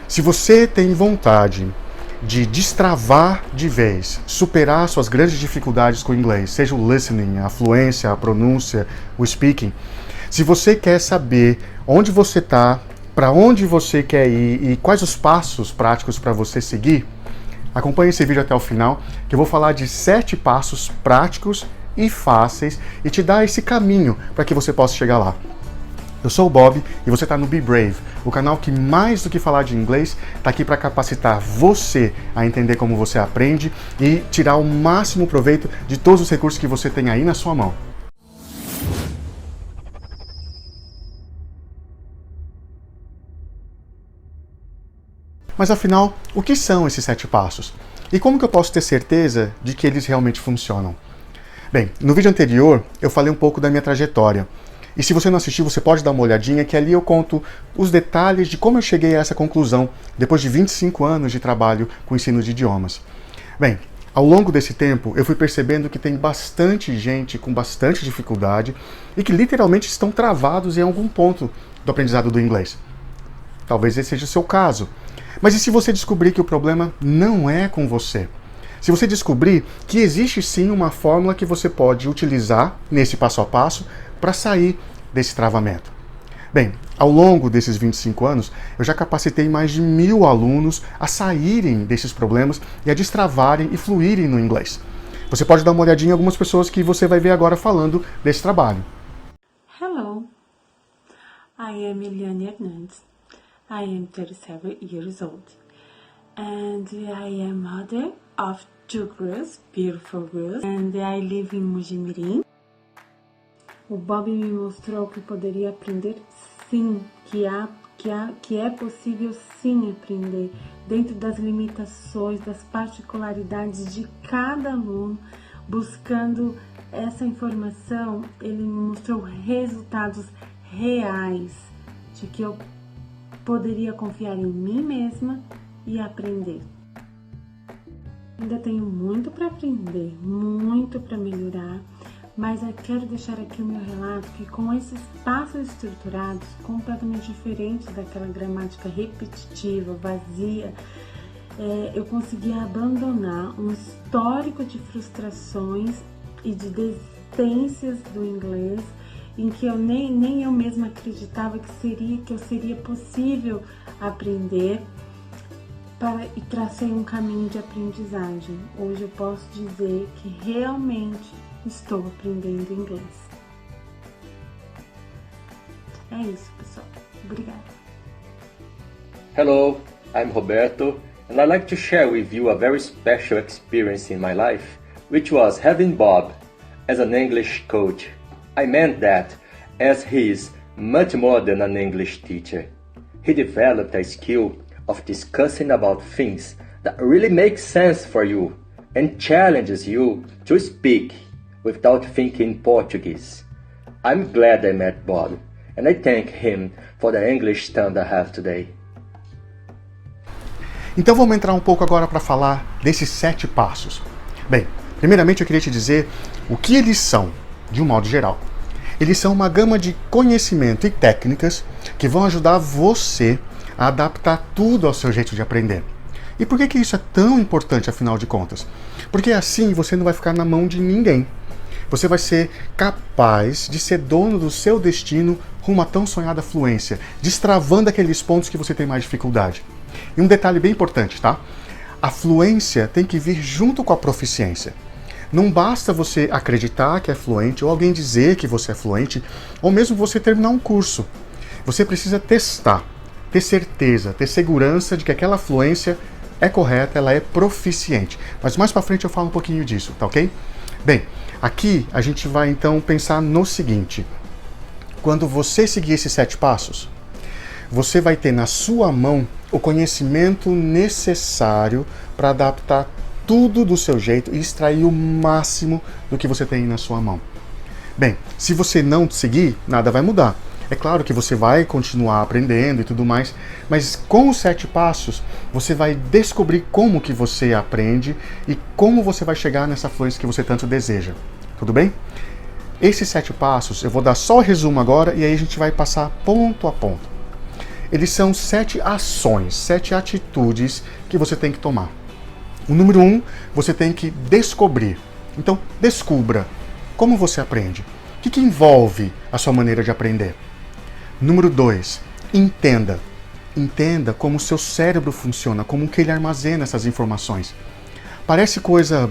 Se você tem vontade de destravar de vez, superar suas grandes dificuldades com o inglês, seja o listening, a fluência, a pronúncia, o speaking, se você quer saber onde você está, para onde você quer ir e quais os passos práticos para você seguir, acompanhe esse vídeo até o final, que eu vou falar de 7 passos práticos e fáceis e te dar esse caminho para que você possa chegar lá. Eu sou o Bob e você está no Be Brave, o canal que mais do que falar de inglês está aqui para capacitar você a entender como você aprende e tirar o máximo proveito de todos os recursos que você tem aí na sua mão. Mas afinal, o que são esses 7 passos? E como que eu posso ter certeza de que eles realmente funcionam? Bem, no vídeo anterior eu falei um pouco da minha trajetória. E se você não assistiu, você pode dar uma olhadinha, que ali eu conto os detalhes de como eu cheguei a essa conclusão depois de 25 anos de trabalho com ensino de idiomas. Bem, ao longo desse tempo eu fui percebendo que tem bastante gente com bastante dificuldade e que literalmente estão travados em algum ponto do aprendizado do inglês. Talvez esse seja o seu caso. Mas e se você descobrir que o problema não é com você? Se você descobrir que existe sim uma fórmula que você pode utilizar nesse passo a passo para sair desse travamento. Bem, ao longo desses 25 anos, eu já capacitei mais de 1000 alunos a saírem desses problemas e a destravarem e fluírem no inglês. Você pode dar uma olhadinha em algumas pessoas que você vai ver agora falando desse trabalho. Hello, I am Eliane Hernandes. I am 37 years old and I am mother of 2 girls, beautiful girls, and I live in Mojimirim. O Bob me mostrou que poderia aprender sim, que é possível sim aprender, dentro das limitações, das particularidades de cada aluno. Buscando essa informação, ele me mostrou resultados reais de que eu poderia confiar em mim mesma e aprender. Ainda tenho muito para aprender, muito para melhorar, mas eu quero deixar aqui o meu relato que com esses passos estruturados, completamente diferentes daquela gramática repetitiva, vazia, eu consegui abandonar um histórico de frustrações e de desistências do inglês, em que eu nem eu mesma acreditava que eu seria possível aprender e tracei um caminho de aprendizagem. Hoje eu posso dizer que realmente estou aprendendo inglês. É isso, pessoal. Obrigada. Hello, I'm Roberto, and I'd like to share with you a very special experience in my life, which was having Bob as an English coach. I meant that as he is much more than an English teacher. He developed a skill of discussing about things that really make sense for you and challenges you to speak without thinking Portuguese. I'm glad I met Bob, and I thank him for the English standard I have today. Então vamos entrar um pouco agora para falar desses 7 passos. Bem, primeiramente eu queria te dizer o que eles são, de um modo geral. Eles são uma gama de conhecimento e técnicas que vão ajudar você a adaptar tudo ao seu jeito de aprender. E por que isso é tão importante, afinal de contas? Porque assim você não vai ficar na mão de ninguém. Você vai ser capaz de ser dono do seu destino rumo à tão sonhada fluência, destravando aqueles pontos que você tem mais dificuldade. E um detalhe bem importante, tá? A fluência tem que vir junto com a proficiência. Não basta você acreditar que é fluente, ou alguém dizer que você é fluente, ou mesmo você terminar um curso. Você precisa testar, ter certeza, ter segurança de que aquela fluência é correta, ela é proficiente. Mas mais pra frente eu falo um pouquinho disso, tá ok? Bem, aqui a gente vai então pensar no seguinte. Quando você seguir esses 7 passos, você vai ter na sua mão o conhecimento necessário para adaptar tudo do seu jeito e extrair o máximo do que você tem na sua mão. Bem, se você não seguir, nada vai mudar. É claro que você vai continuar aprendendo e tudo mais, mas com os 7 passos, você vai descobrir como que você aprende e como você vai chegar nessa fluência que você tanto deseja. Tudo bem? Esses 7 passos, eu vou dar só o resumo agora e aí a gente vai passar ponto a ponto. eles são 7 ações, 7 atitudes que você tem que tomar. O número 1, você tem que descobrir. Então, descubra como você aprende. O que envolve a sua maneira de aprender? Número 2, entenda. Entenda como o seu cérebro funciona, como que ele armazena essas informações. Parece coisa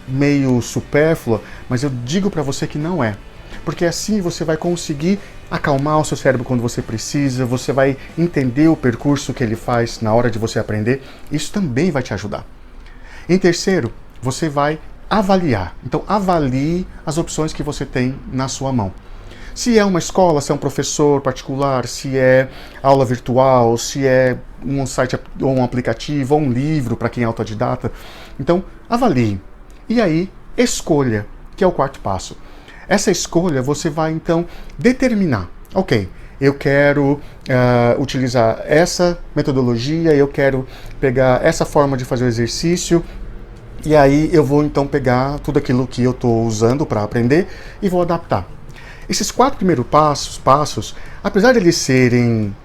meio supérflua, mas eu digo para você que não é. Porque assim você vai conseguir acalmar o seu cérebro quando você precisa, você vai entender o percurso que ele faz na hora de você aprender. Isso também vai te ajudar. Em terceiro, você vai avaliar. Então, avalie as opções que você tem na sua mão. Se é uma escola, se é um professor particular, se é aula virtual, se é um site ou um aplicativo ou um livro para quem é autodidata. Então, avalie. E aí, escolha, que é o quarto passo. Essa escolha você vai, então, determinar. Ok, eu quero utilizar essa metodologia, eu quero pegar essa forma de fazer o exercício, e aí eu vou, então, pegar tudo aquilo que eu estou usando para aprender e vou adaptar. Esses 4 primeiros passos, apesar de eles serem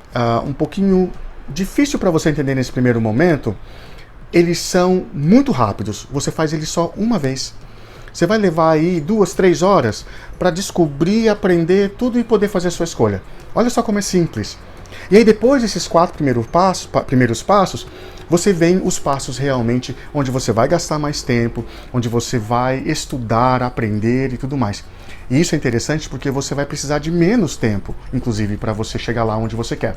um pouquinho difícil para você entender nesse primeiro momento, eles são muito rápidos. Você faz eles só uma vez. Você vai levar aí 2, 3 horas para descobrir, aprender tudo e poder fazer a sua escolha. Olha só como é simples. E aí depois desses 4 primeiros passos, você vem os passos realmente onde você vai gastar mais tempo, onde você vai estudar, aprender e tudo mais. E isso é interessante porque você vai precisar de menos tempo, inclusive, para você chegar lá onde você quer.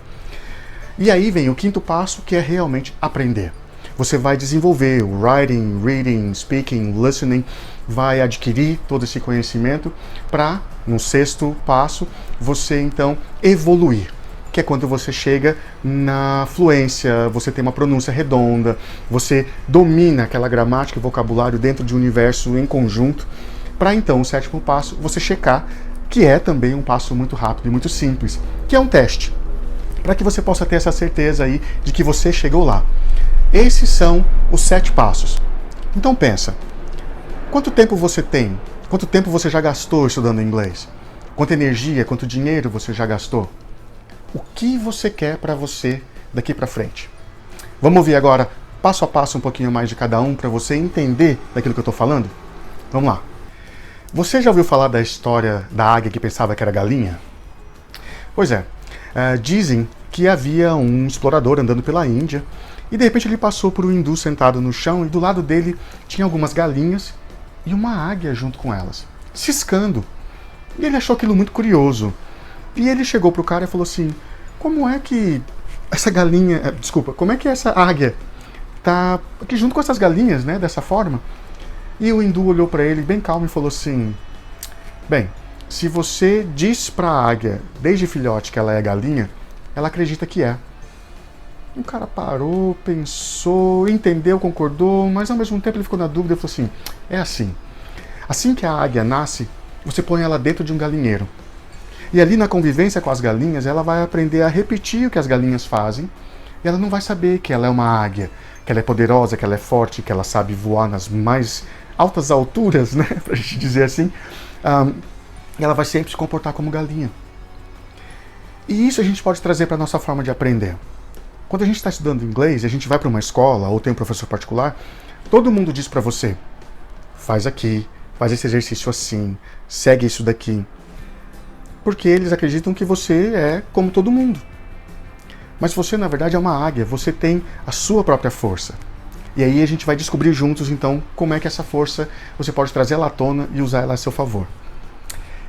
E aí vem o 5º passo, que é realmente aprender. Você vai desenvolver o writing, reading, speaking, listening, vai adquirir todo esse conhecimento para, no 6º passo, você então evoluir, que é quando você chega na fluência, você tem uma pronúncia redonda, você domina aquela gramática e vocabulário dentro de um universo em conjunto, para então, o 7º passo, você checar, que é também um passo muito rápido e muito simples, que é um teste, para que você possa ter essa certeza aí de que você chegou lá. Esses são os 7 passos. Então pensa, quanto tempo você tem? Quanto tempo você já gastou estudando inglês? Quanta energia, quanto dinheiro você já gastou? O que você quer para você daqui para frente? Vamos ouvir agora, passo a passo, um pouquinho mais de cada um para você entender daquilo que eu estou falando? Vamos lá. Você já ouviu falar da história da águia que pensava que era galinha? Pois é, dizem que havia um explorador andando pela Índia e de repente ele passou por um hindu sentado no chão e do lado dele tinha algumas galinhas e uma águia junto com elas, ciscando. E ele achou aquilo muito curioso. E ele chegou pro cara e falou assim, como é que essa águia tá aqui junto com essas galinhas, né, dessa forma? E o hindu olhou para ele bem calmo e falou assim, bem, se você diz para a águia desde filhote que ela é galinha, ela acredita que é. O cara parou, pensou, entendeu, concordou, mas ao mesmo tempo ele ficou na dúvida e falou assim, é assim. Assim que a águia nasce, você põe ela dentro de um galinheiro. E ali na convivência com as galinhas, ela vai aprender a repetir o que as galinhas fazem, e ela não vai saber que ela é uma águia, que ela é poderosa, que ela é forte, que ela sabe voar nas mais altas alturas, né, pra gente dizer assim. E ela vai sempre se comportar como galinha. E isso a gente pode trazer para a nossa forma de aprender. Quando a gente está estudando inglês, a gente vai para uma escola ou tem um professor particular, todo mundo diz para você, faz aqui, faz esse exercício assim, segue isso daqui. Porque eles acreditam que você é como todo mundo. Mas você, na verdade, é uma águia, você tem a sua própria força. E aí a gente vai descobrir juntos, então, como é que essa força você pode trazer ela à tona e usar ela a seu favor.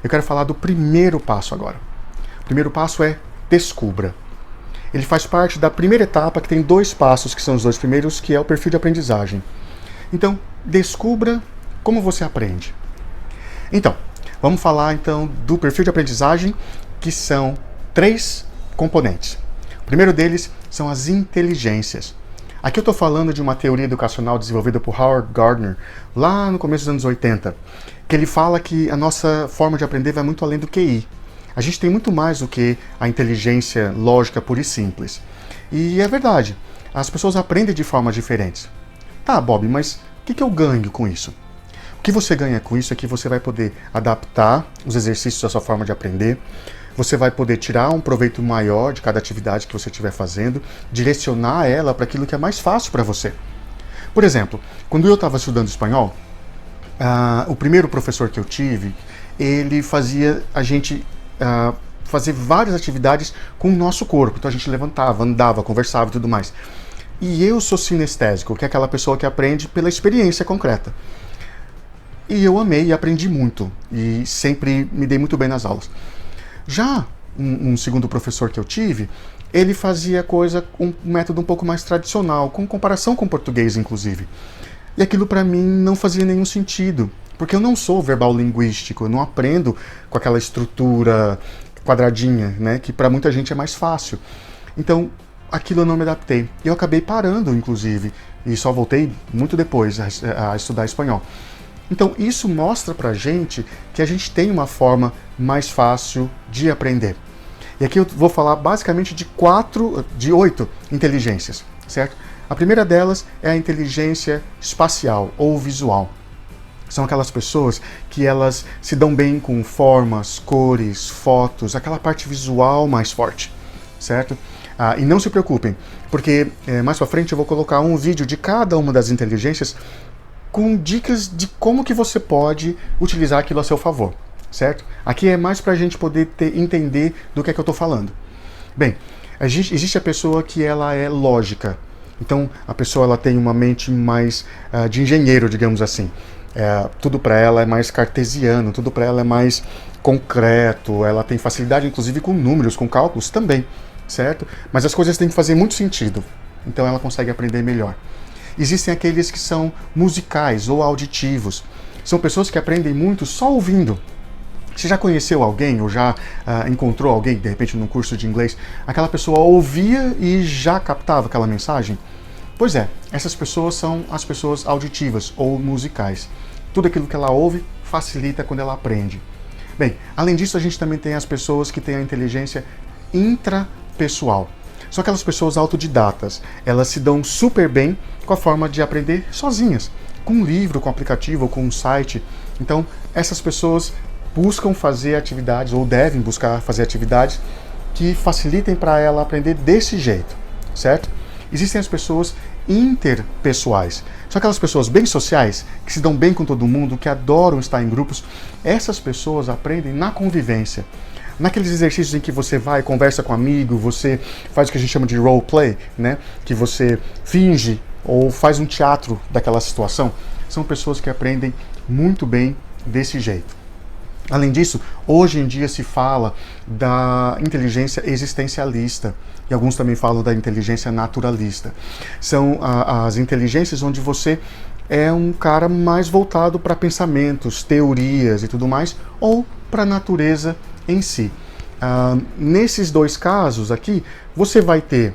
Eu quero falar do primeiro passo agora. O primeiro passo é descubra. Ele faz parte da primeira etapa, que tem 2 passos, que são os 2 primeiros, que é o perfil de aprendizagem. Então, descubra como você aprende. Então, vamos falar então do perfil de aprendizagem, que são 3 componentes. O primeiro deles são as inteligências. Aqui eu estou falando de uma teoria educacional desenvolvida por Howard Gardner, lá no começo dos anos 80, que ele fala que a nossa forma de aprender vai muito além do QI. A gente tem muito mais do que a inteligência lógica pura e simples. E é verdade, as pessoas aprendem de formas diferentes. Tá, Bob, mas o que eu ganho com isso? O que você ganha com isso é que você vai poder adaptar os exercícios à sua forma de aprender, você vai poder tirar um proveito maior de cada atividade que você estiver fazendo, direcionar ela para aquilo que é mais fácil para você. Por exemplo, quando eu estava estudando espanhol, o primeiro professor que eu tive, ele fazia a gente fazer várias atividades com o nosso corpo. Então a gente levantava, andava, conversava e tudo mais. E eu sou sinestésico, que é aquela pessoa que aprende pela experiência concreta. E eu amei e aprendi muito. E sempre me dei muito bem nas aulas. Já um segundo professor que eu tive, ele fazia coisa com um método um pouco mais tradicional, com comparação com o português, inclusive. E aquilo para mim não fazia nenhum sentido, porque eu não sou verbal linguístico, eu não aprendo com aquela estrutura quadradinha, né, que para muita gente é mais fácil. Então, aquilo eu não me adaptei. E eu acabei parando, inclusive, e só voltei muito depois a estudar espanhol. Então, isso mostra pra gente que a gente tem uma forma mais fácil de aprender. E aqui eu vou falar basicamente de 8 inteligências, certo? A primeira delas é a inteligência espacial ou visual. São aquelas pessoas que elas se dão bem com formas, cores, fotos, aquela parte visual mais forte, certo? E não se preocupem, porque mais pra frente eu vou colocar um vídeo de cada uma das inteligências com dicas de como que você pode utilizar aquilo a seu favor, certo? Aqui é mais pra gente poder entender do que é que eu tô falando. Bem, existe a pessoa que ela é lógica. Então, a pessoa ela tem uma mente mais de engenheiro, digamos assim. Tudo para ela é mais cartesiano, tudo para ela é mais concreto, ela tem facilidade inclusive com números, com cálculos também, certo? Mas as coisas têm que fazer muito sentido, então ela consegue aprender melhor. Existem aqueles que são musicais ou auditivos. São pessoas que aprendem muito só ouvindo. Você já conheceu alguém ou já encontrou alguém, de repente, num curso de inglês, aquela pessoa ouvia e já captava aquela mensagem? Pois é, essas pessoas são as pessoas auditivas ou musicais. Tudo aquilo que ela ouve facilita quando ela aprende. Bem, além disso, a gente também tem as pessoas que têm a inteligência intrapessoal. São aquelas pessoas autodidatas. Elas se dão super bem com a forma de aprender sozinhas, com um livro, com um aplicativo ou com um site. Então, essas pessoas buscam fazer atividades, ou devem buscar fazer atividades que facilitem para ela aprender desse jeito, certo? Existem as pessoas interpessoais. São aquelas pessoas bem sociais, que se dão bem com todo mundo, que adoram estar em grupos. Essas pessoas aprendem na convivência. Naqueles exercícios em que você vai, conversa com um amigo, você faz o que a gente chama de roleplay, né? Que você finge ou faz um teatro daquela situação. São pessoas que aprendem muito bem desse jeito. Além disso, hoje em dia se fala da inteligência existencialista e alguns também falam da inteligência naturalista. São as inteligências onde você é um cara mais voltado para pensamentos, teorias e tudo mais, ou para a natureza em si. Nesses dois casos aqui, você vai ter,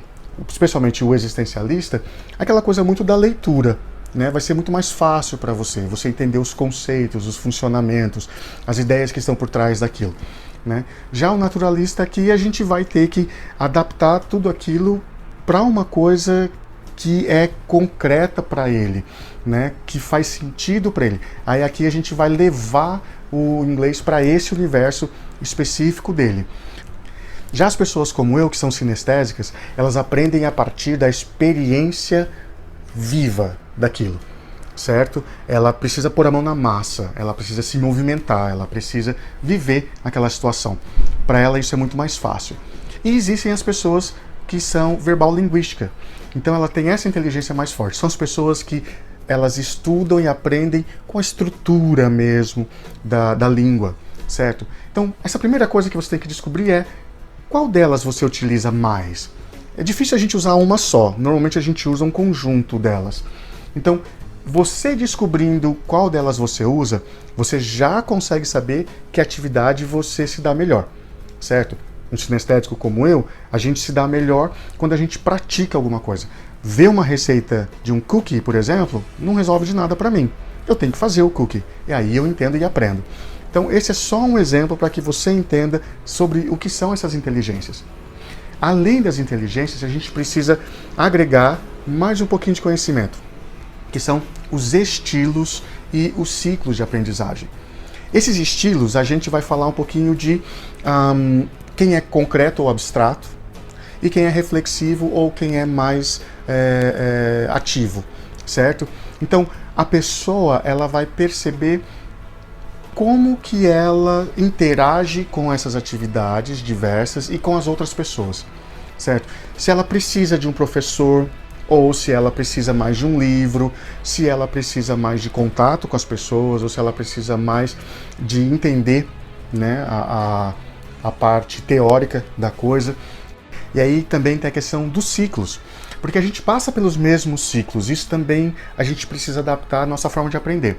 especialmente o existencialista, aquela coisa muito da leitura. Né, vai ser muito mais fácil para você entender os conceitos, os funcionamentos, as ideias que estão por trás daquilo. Né? Já o naturalista aqui, a gente vai ter que adaptar tudo aquilo para uma coisa que é concreta para ele, né? Que faz sentido para ele. Aí aqui a gente vai levar o inglês para esse universo específico dele. Já as pessoas como eu, que são sinestésicas, elas aprendem a partir da experiência viva daquilo, certo? Ela precisa pôr a mão na massa, ela precisa se movimentar, ela precisa viver aquela situação. Para ela isso é muito mais fácil. E existem as pessoas que são verbal linguística. Então ela tem essa inteligência mais forte. São as pessoas que elas estudam e aprendem com a estrutura mesmo da língua, certo? Então essa primeira coisa que você tem que descobrir é qual delas você utiliza mais. É difícil a gente usar uma só, normalmente a gente usa um conjunto delas. Então, você descobrindo qual delas você usa, você já consegue saber que atividade você se dá melhor, certo? Um sinestésico como eu, a gente se dá melhor quando a gente pratica alguma coisa. Ver uma receita de um cookie, por exemplo, não resolve de nada para mim. Eu tenho que fazer o cookie, e aí eu entendo e aprendo. Então, esse é só um exemplo para que você entenda sobre o que são essas inteligências. Além das inteligências, a gente precisa agregar mais um pouquinho de conhecimento, que são os estilos e os ciclos de aprendizagem. Esses estilos, a gente vai falar um pouquinho de quem é concreto ou abstrato, e quem é reflexivo ou quem é mais ativo, certo? Então, a pessoa ela vai perceber como que ela interage com essas atividades diversas e com as outras pessoas, certo? Se ela precisa de um professor, ou se ela precisa mais de um livro, se ela precisa mais de contato com as pessoas, ou se ela precisa mais de entender, né, a parte teórica da coisa. E aí também tem a questão dos ciclos, porque a gente passa pelos mesmos ciclos, isso também a gente precisa adaptar a nossa forma de aprender.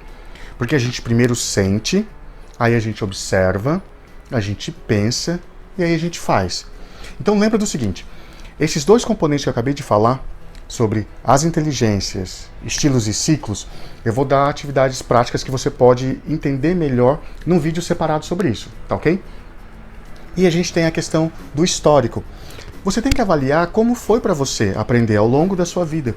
Porque a gente primeiro sente, aí a gente observa, a gente pensa e aí a gente faz. Então lembra do seguinte, esses dois componentes que eu acabei de falar, sobre as inteligências, estilos e ciclos, eu vou dar atividades práticas que você pode entender melhor num vídeo separado sobre isso, tá ok? E a gente tem a questão do histórico. Você tem que avaliar como foi para você aprender ao longo da sua vida.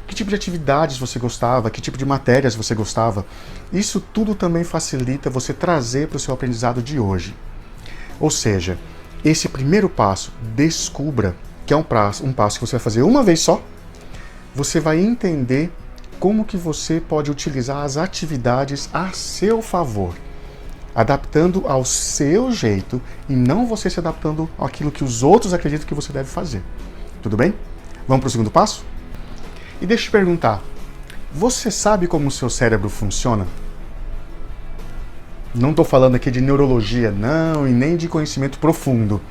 Que tipo de atividades você gostava, que tipo de matérias você gostava. Isso tudo também facilita você trazer para o seu aprendizado de hoje. Ou seja, esse primeiro passo, descubra, que é um passo que você vai fazer uma vez só, você vai entender como que você pode utilizar as atividades a seu favor, adaptando ao seu jeito e não você se adaptando àquilo que os outros acreditam que você deve fazer. Tudo bem? Vamos para o segundo passo? E deixa eu te perguntar, você sabe como o seu cérebro funciona? Não estou falando aqui de neurologia, não, e nem de conhecimento profundo.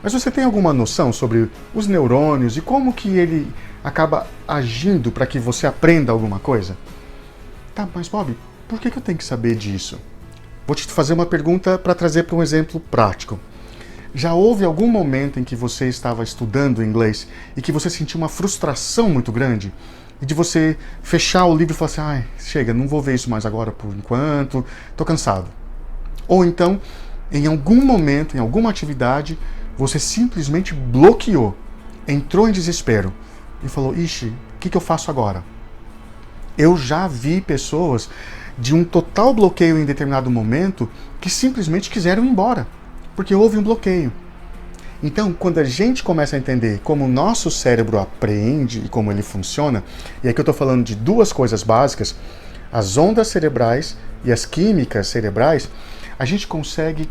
Mas você tem alguma noção sobre os neurônios e como que ele acaba agindo para que você aprenda alguma coisa? Tá, mas Bob, por que eu tenho que saber disso? Vou te fazer uma pergunta para trazer para um exemplo prático. Já houve algum momento em que você estava estudando inglês e que você sentiu uma frustração muito grande? E de você fechar o livro e falar assim, ai, chega, não vou ver isso mais agora por enquanto, tô cansado. Ou então, em algum momento, em alguma atividade, você simplesmente bloqueou, entrou em desespero e falou, ixi, o que eu faço agora? Eu já vi pessoas de um total bloqueio em determinado momento que simplesmente quiseram ir embora, porque houve um bloqueio. Então, quando a gente começa a entender como o nosso cérebro aprende e como ele funciona, e aqui eu estou falando de duas coisas básicas, as ondas cerebrais e as químicas cerebrais, a gente consegue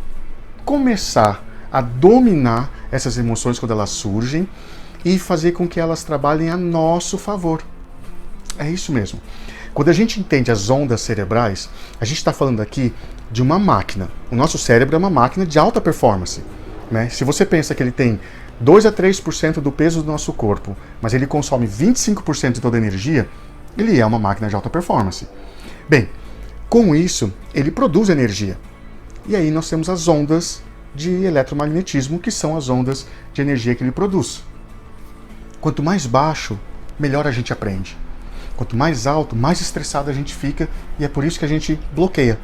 começar a dominar essas emoções quando elas surgem e fazer com que elas trabalhem a nosso favor. É isso mesmo. Quando a gente entende as ondas cerebrais, a gente está falando aqui de uma máquina. O nosso cérebro é uma máquina de alta performance, né? Se você pensa que ele tem 2 a 3% do peso do nosso corpo, mas ele consome 25% de toda a energia, ele é uma máquina de alta performance. Bem, com isso, ele produz energia. E aí nós temos as ondas de eletromagnetismo, que são as ondas de energia que ele produz. Quanto mais baixo, melhor a gente aprende. Quanto mais alto, mais estressado a gente fica, e é por isso que a gente bloqueia.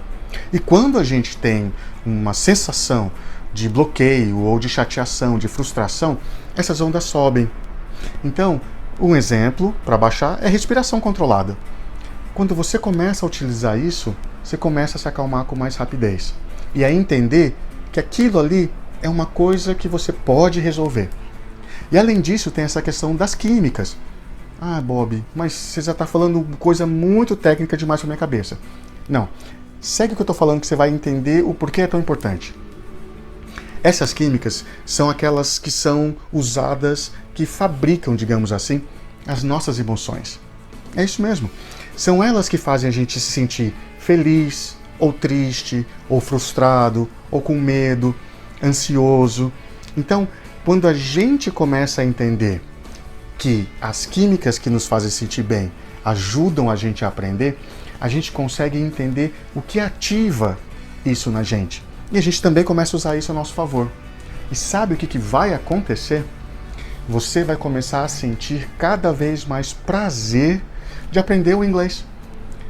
E quando a gente tem uma sensação de bloqueio ou de chateação, de frustração, essas ondas sobem. Então, um exemplo para baixar é respiração controlada. Quando você começa a utilizar isso, você começa a se acalmar com mais rapidez. E a entender que aquilo ali é uma coisa que você pode resolver. E além disso, tem essa questão das químicas. Ah, Bob, mas você já está falando coisa muito técnica demais para minha cabeça. Não. Segue o que eu estou falando que você vai entender o porquê é tão importante. Essas químicas são aquelas que são usadas, que fabricam, digamos assim, as nossas emoções. É isso mesmo. São elas que fazem a gente se sentir feliz, ou triste, ou frustrado, ou com medo, ansioso. Então, quando a gente começa a entender que as químicas que nos fazem sentir bem ajudam a gente a aprender, a gente consegue entender o que ativa isso na gente. E a gente também começa a usar isso a nosso favor. E sabe o que vai acontecer? Você vai começar a sentir cada vez mais prazer de aprender o inglês.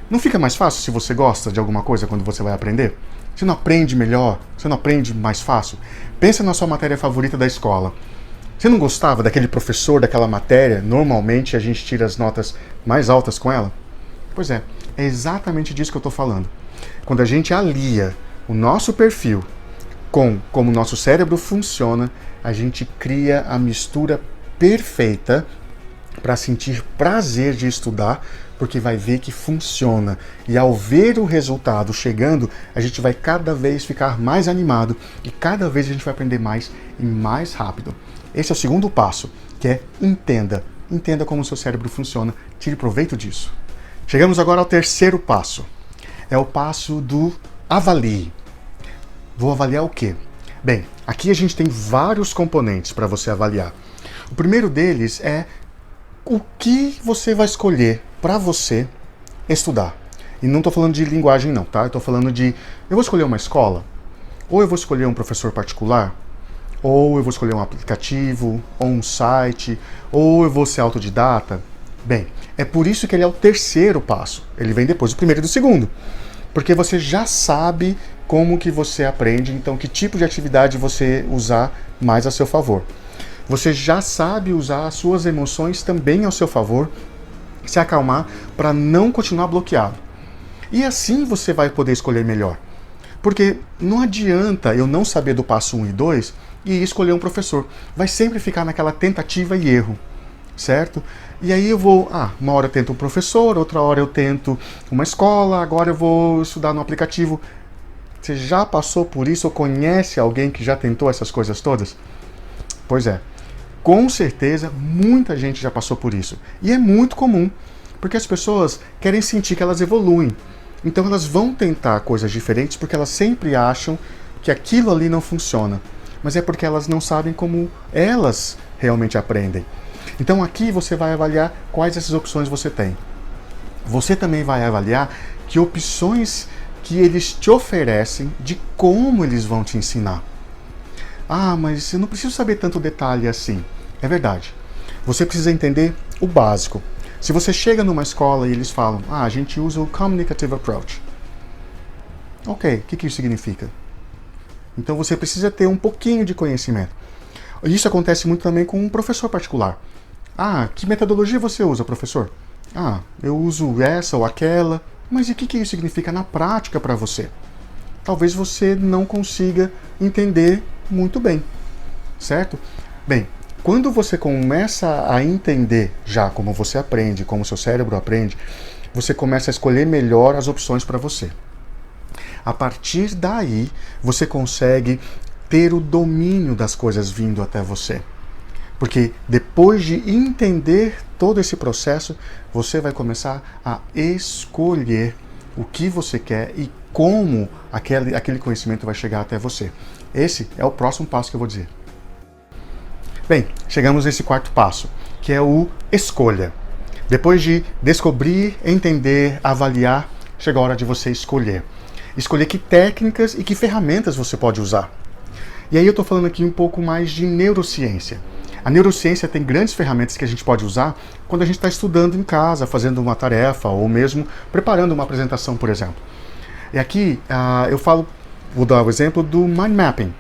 Não fica mais fácil se você gosta de alguma coisa quando você vai aprender? Você não aprende melhor? Você não aprende mais fácil? Pensa na sua matéria favorita da escola. Você não gostava daquele professor, daquela matéria? Normalmente a gente tira as notas mais altas com ela? Pois é exatamente disso que eu estou falando. Quando a gente alia o nosso perfil com como o nosso cérebro funciona, a gente cria a mistura perfeita para sentir prazer de estudar, porque vai ver que funciona. E ao ver o resultado chegando, a gente vai cada vez ficar mais animado e cada vez a gente vai aprender mais e mais rápido. Esse é o segundo passo, que é entenda. Entenda como o seu cérebro funciona, tire proveito disso. Chegamos agora ao terceiro passo. É o passo do avalie. Vou avaliar o quê? Bem, aqui a gente tem vários componentes para você avaliar. O primeiro deles é o que você vai escolher para você estudar. E não estou falando de linguagem não, tá? Eu estou falando de, eu vou escolher uma escola, ou eu vou escolher um professor particular, ou eu vou escolher um aplicativo, ou um site, ou eu vou ser autodidata. Bem, é por isso que ele é o terceiro passo. Ele vem depois do primeiro e do segundo. Porque você já sabe como que você aprende, então que tipo de atividade você usar mais a seu favor. Você já sabe usar as suas emoções também ao seu favor, se acalmar para não continuar bloqueado. E assim você vai poder escolher melhor. Porque não adianta eu não saber do passo 1 e 2 e escolher um professor. Vai sempre ficar naquela tentativa e erro, certo? E aí eu vou, uma hora eu tento um professor, outra hora eu tento uma escola, agora eu vou estudar no aplicativo. Você já passou por isso ou conhece alguém que já tentou essas coisas todas? Pois é. Com certeza, muita gente já passou por isso. E é muito comum, porque as pessoas querem sentir que elas evoluem. Então elas vão tentar coisas diferentes porque elas sempre acham que aquilo ali não funciona. Mas é porque elas não sabem como elas realmente aprendem. Então aqui você vai avaliar quais essas opções você tem. Você também vai avaliar que opções que eles te oferecem de como eles vão te ensinar. Mas eu não preciso saber tanto detalhe assim. É verdade. Você precisa entender o básico. Se você chega numa escola e eles falam, a gente usa o Communicative Approach. Ok, o que isso significa? Então você precisa ter um pouquinho de conhecimento. Isso acontece muito também com um professor particular. Que metodologia você usa, professor? Eu uso essa ou aquela. Mas e o que isso significa na prática para você? Talvez você não consiga entender muito bem, certo? Bem, quando você começa a entender já como você aprende, como seu cérebro aprende, você começa a escolher melhor as opções para você. A partir daí, você consegue ter o domínio das coisas vindo até você. Porque depois de entender todo esse processo, você vai começar a escolher o que você quer e como aquele conhecimento vai chegar até você. Esse é o próximo passo que eu vou dizer. Bem, chegamos nesse quarto passo, que é o escolha. Depois de descobrir, entender, avaliar, chega a hora de você escolher. Escolher que técnicas e que ferramentas você pode usar. E aí eu estou falando aqui um pouco mais de neurociência. A neurociência tem grandes ferramentas que a gente pode usar quando a gente está estudando em casa, fazendo uma tarefa ou mesmo preparando uma apresentação, por exemplo. E aqui vou dar o exemplo do mind mapping.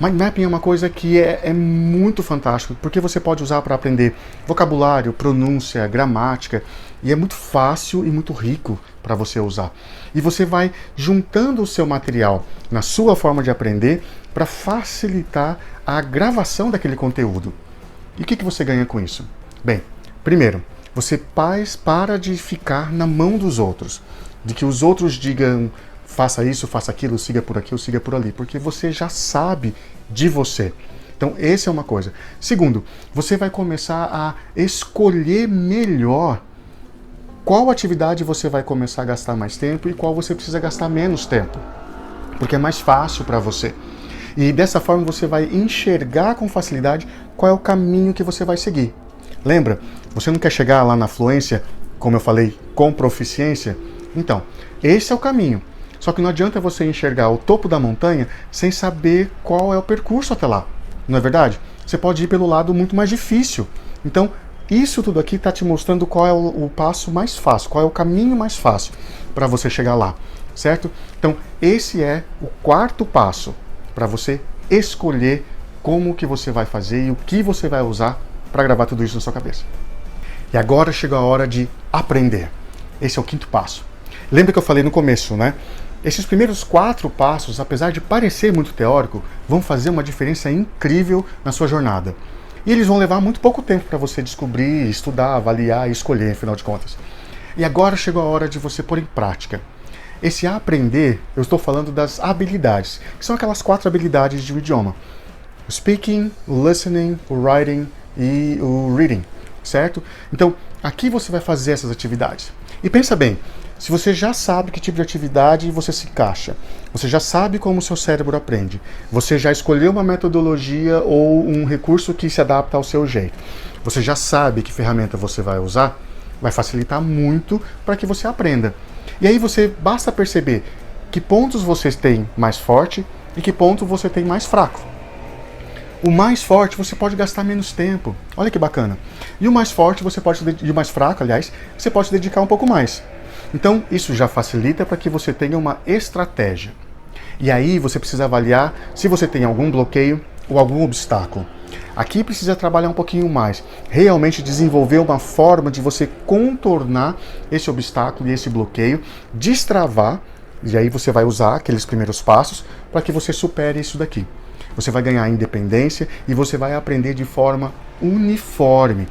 Mind mapping é uma coisa que é muito fantástico, porque você pode usar para aprender vocabulário, pronúncia, gramática, e é muito fácil e muito rico para você usar. E você vai juntando o seu material na sua forma de aprender para facilitar a gravação daquele conteúdo. E o que você ganha com isso? Bem, primeiro, você para de ficar na mão dos outros, de que os outros digam faça isso, faça aquilo, siga por aqui ou siga por ali, porque você já sabe de você. Então, essa é uma coisa. Segundo, você vai começar a escolher melhor qual atividade você vai começar a gastar mais tempo e qual você precisa gastar menos tempo, porque é mais fácil para você. E dessa forma você vai enxergar com facilidade qual é o caminho que você vai seguir. Lembra? Você não quer chegar lá na fluência, como eu falei, com proficiência? Então, esse é o caminho. Só que não adianta você enxergar o topo da montanha sem saber qual é o percurso até lá. Não é verdade? Você pode ir pelo lado muito mais difícil. Então, isso tudo aqui está te mostrando qual é o passo mais fácil, qual é o caminho mais fácil para você chegar lá, certo? Então, esse é o quarto passo para você escolher como que você vai fazer e o que você vai usar para gravar tudo isso na sua cabeça. E agora chegou a hora de aprender. Esse é o quinto passo. Lembra que eu falei no começo, né? Esses primeiros 4 passos, apesar de parecer muito teórico, vão fazer uma diferença incrível na sua jornada. E eles vão levar muito pouco tempo para você descobrir, estudar, avaliar e escolher, afinal de contas. E agora chegou a hora de você pôr em prática. Esse aprender, eu estou falando das habilidades, que são aquelas 4 habilidades de um idioma. O speaking, o listening, o writing e o reading, certo? Então, aqui você vai fazer essas atividades. E pensa bem, se você já sabe que tipo de atividade você se encaixa, você já sabe como o seu cérebro aprende, você já escolheu uma metodologia ou um recurso que se adapta ao seu jeito, você já sabe que ferramenta você vai usar, vai facilitar muito para que você aprenda. E aí basta perceber que pontos você tem mais forte e que ponto você tem mais fraco. O mais forte você pode gastar menos tempo. Olha que bacana. E o mais forte e o mais fraco, aliás, você pode se dedicar um pouco mais. Então, isso já facilita para que você tenha uma estratégia. E aí você precisa avaliar se você tem algum bloqueio ou algum obstáculo. Aqui precisa trabalhar um pouquinho mais, realmente desenvolver uma forma de você contornar esse obstáculo e esse bloqueio, destravar, e aí você vai usar aqueles primeiros passos para que você supere isso daqui. Você vai ganhar independência e você vai aprender de forma uniforme.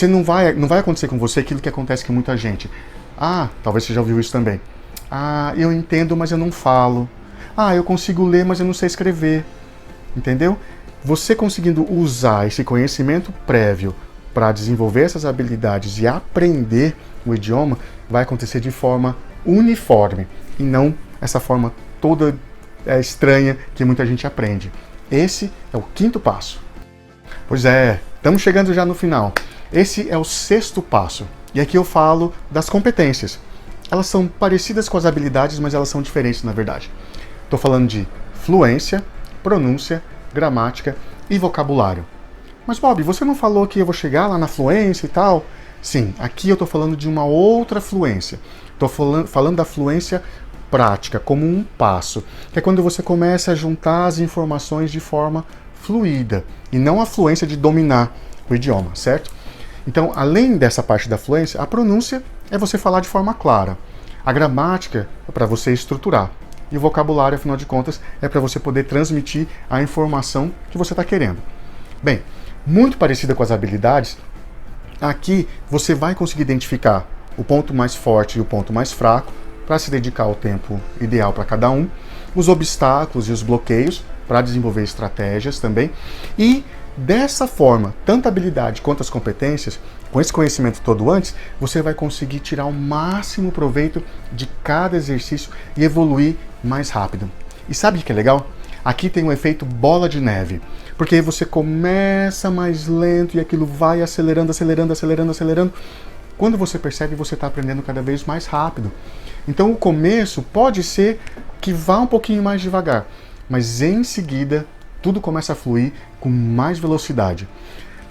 Não vai acontecer com você aquilo que acontece com muita gente. Ah, talvez você já ouviu isso também. Ah, eu entendo, mas eu não falo. Ah, eu consigo ler, mas eu não sei escrever. Entendeu? Você conseguindo usar esse conhecimento prévio para desenvolver essas habilidades e aprender o idioma, vai acontecer de forma uniforme e não essa forma toda estranha que muita gente aprende. Esse é o 5º passo. Pois é, estamos chegando já no final. Esse é o 6º passo. E aqui eu falo das competências. Elas são parecidas com as habilidades, mas elas são diferentes na verdade. Estou falando de fluência, pronúncia, gramática e vocabulário. Mas Bob, você não falou que eu vou chegar lá na fluência e tal? Sim, aqui eu estou falando de uma outra fluência. Estou falando da fluência prática, como um passo, que é quando você começa a juntar as informações de forma fluida, e não a fluência de dominar o idioma, certo? Então, além dessa parte da fluência, a pronúncia é você falar de forma clara. A gramática é para você estruturar. E o vocabulário, afinal de contas, é para você poder transmitir a informação que você está querendo. Bem, muito parecida com as habilidades, aqui você vai conseguir identificar o ponto mais forte e o ponto mais fraco para se dedicar ao tempo ideal para cada um, os obstáculos e os bloqueios para desenvolver estratégias também. E dessa forma, tanto a habilidade quanto as competências, com esse conhecimento todo antes, você vai conseguir tirar o máximo proveito de cada exercício e evoluir mais rápido. E sabe o que é legal? Aqui tem um efeito bola de neve, porque você começa mais lento e aquilo vai acelerando, acelerando, acelerando, acelerando. Quando você percebe, você está aprendendo cada vez mais rápido. Então o começo pode ser que vá um pouquinho mais devagar, mas em seguida tudo começa a fluir com mais velocidade.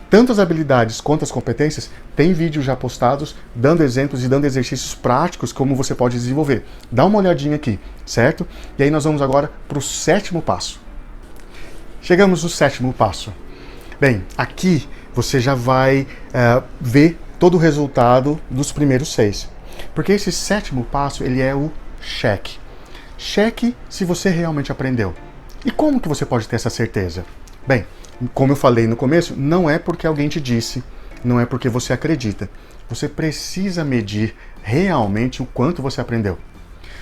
Tanto as habilidades quanto as competências, tem vídeos já postados dando exemplos e dando exercícios práticos como você pode desenvolver. Dá uma olhadinha aqui, certo? E aí nós vamos agora para o 7º passo. Chegamos no 7º passo. Bem, aqui você já vai ver todo o resultado dos primeiros 6. Porque esse 7º passo, ele é o cheque. Cheque se você realmente aprendeu. E como que você pode ter essa certeza? Bem, como eu falei no começo, não é porque alguém te disse, não é porque você acredita. Você precisa medir realmente o quanto você aprendeu.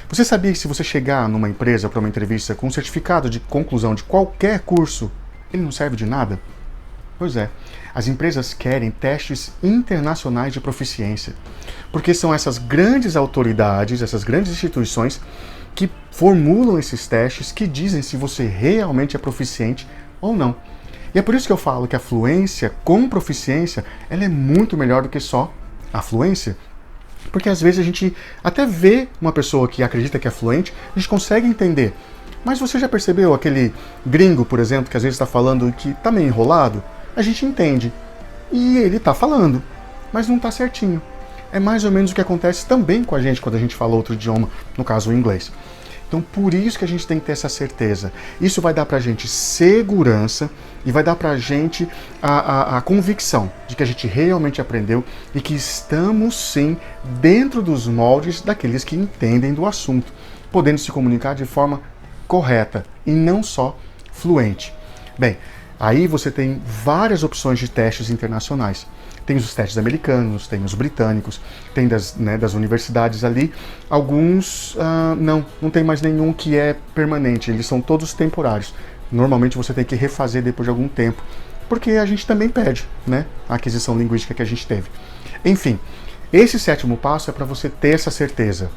Você sabia que se você chegar numa empresa para uma entrevista com um certificado de conclusão de qualquer curso, ele não serve de nada? Pois é, as empresas querem testes internacionais de proficiência, porque são essas grandes autoridades, essas grandes instituições que formulam esses testes que dizem se você realmente é proficiente ou não. E é por isso que eu falo que a fluência com proficiência, ela é muito melhor do que só a fluência. Porque às vezes a gente até vê uma pessoa que acredita que é fluente, a gente consegue entender. Mas você já percebeu aquele gringo, por exemplo, que às vezes está falando que está meio enrolado? A gente entende. E ele está falando, mas não está certinho. É mais ou menos o que acontece também com a gente quando a gente fala outro idioma, no caso o inglês. Então por isso que a gente tem que ter essa certeza. Isso vai dar pra gente segurança e vai dar pra gente a convicção de que a gente realmente aprendeu e que estamos sim dentro dos moldes daqueles que entendem do assunto. podendo se comunicar de forma correta e não só fluente. Bem, aí você tem várias opções de testes internacionais. Tem os testes americanos, tem os britânicos, tem das universidades ali. Alguns não tem mais nenhum que é permanente, eles são todos temporários. Normalmente você tem que refazer depois de algum tempo, porque a gente também pede, né, a aquisição linguística que a gente teve. Enfim, esse 7º passo é para você ter essa certeza.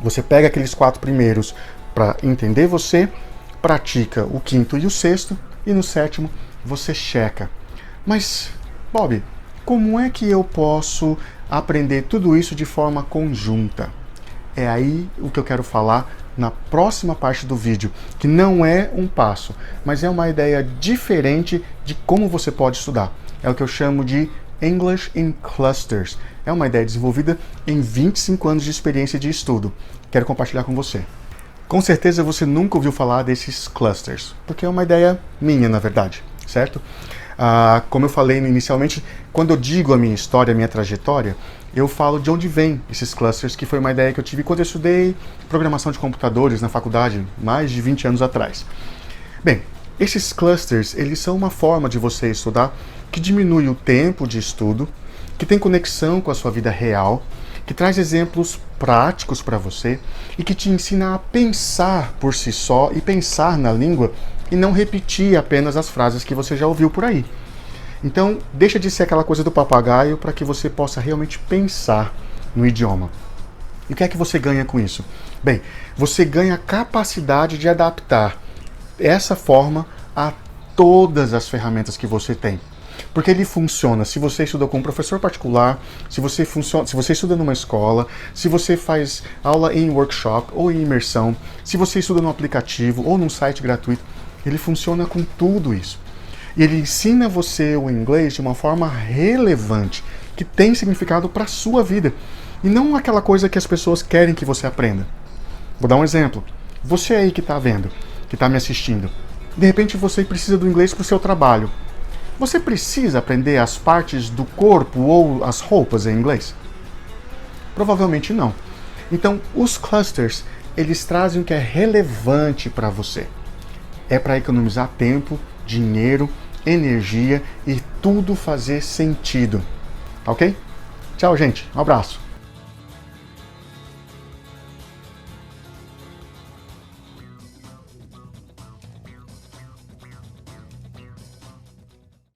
Você pega aqueles 4 primeiros para entender você, pratica o 5º e o 6º, e no 7º você checa. Mas, Bob, como é que eu posso aprender tudo isso de forma conjunta? É aí o que eu quero falar na próxima parte do vídeo, que não é um passo, mas é uma ideia diferente de como você pode estudar. É o que eu chamo de English in Clusters. É uma ideia desenvolvida em 25 anos de experiência de estudo. Quero compartilhar com você. Com certeza você nunca ouviu falar desses clusters, porque é uma ideia minha, na verdade, certo? Como eu falei inicialmente, quando eu digo a minha história, a minha trajetória, eu falo de onde vem esses clusters, que foi uma ideia que eu tive quando eu estudei programação de computadores na faculdade, mais de 20 anos atrás. Bem, esses clusters, eles são uma forma de você estudar que diminui o tempo de estudo, que tem conexão com a sua vida real, que traz exemplos práticos para você e que te ensina a pensar por si só e pensar na língua e não repetir apenas as frases que você já ouviu por aí. Então, deixa de ser aquela coisa do papagaio para que você possa realmente pensar no idioma. E o que é que você ganha com isso? Bem, você ganha a capacidade de adaptar essa forma a todas as ferramentas que você tem. Porque ele funciona se você estuda com um professor particular, se você estuda numa escola, se você faz aula em workshop ou em imersão, se você estuda num aplicativo ou num site gratuito, ele funciona com tudo isso. E ele ensina você o inglês de uma forma relevante, que tem significado para a sua vida. E não aquela coisa que as pessoas querem que você aprenda. Vou dar um exemplo. Você aí que está vendo, que está me assistindo, de repente você precisa do inglês para o seu trabalho. Você precisa aprender as partes do corpo ou as roupas em inglês? Provavelmente não. Então, os clusters, eles trazem o que é relevante para você. É para economizar tempo, dinheiro, energia e tudo fazer sentido. Ok? Tchau, gente. Um abraço.